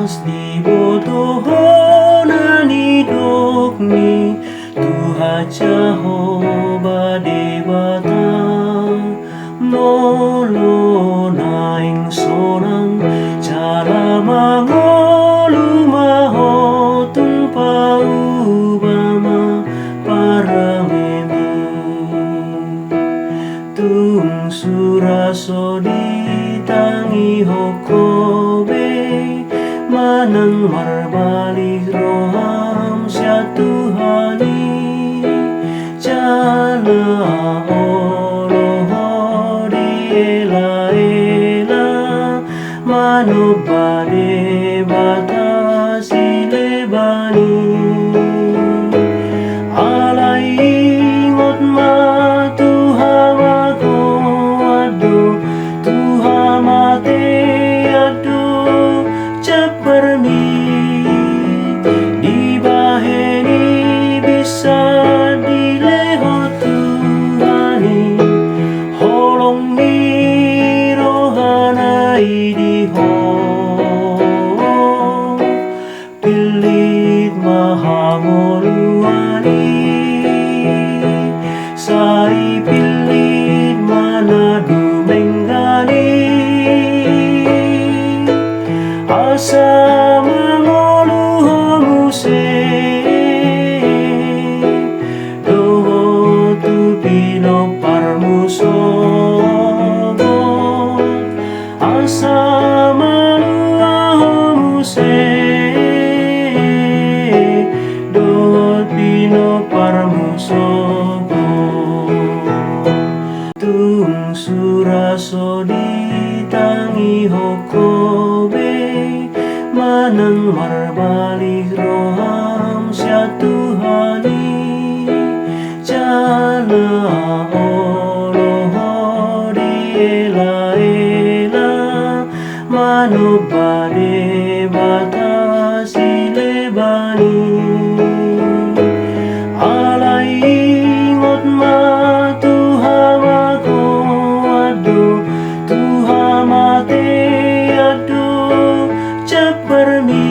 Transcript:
pasti botohonan hidupni Tuhan Jehovah debata nolong naing sonang cara mangolu mahotun paubama paramemi tung surasodi tangi hokobe manang marbalik roham sia Tuhani jala olohodi ela-ela manobade batasi lebani alai ingot ma Tuhan aku aduh Tuhan mate aduh cepermi dibaheni bisa dilehot Tuhani holong ni rohanai diho pilit mahamoluani sai pilit manadu menggani asa mangolu homuse doho tu pino parmusogo asa malua homuse doho pino parmusogo tung surasodi tangi hokobe manang marbalik roham sia Tuhani jala olohodi ela-ela manobade batasi lebani alai ingot ma Tuhan aku aduh Tuhan mate aduh cepermi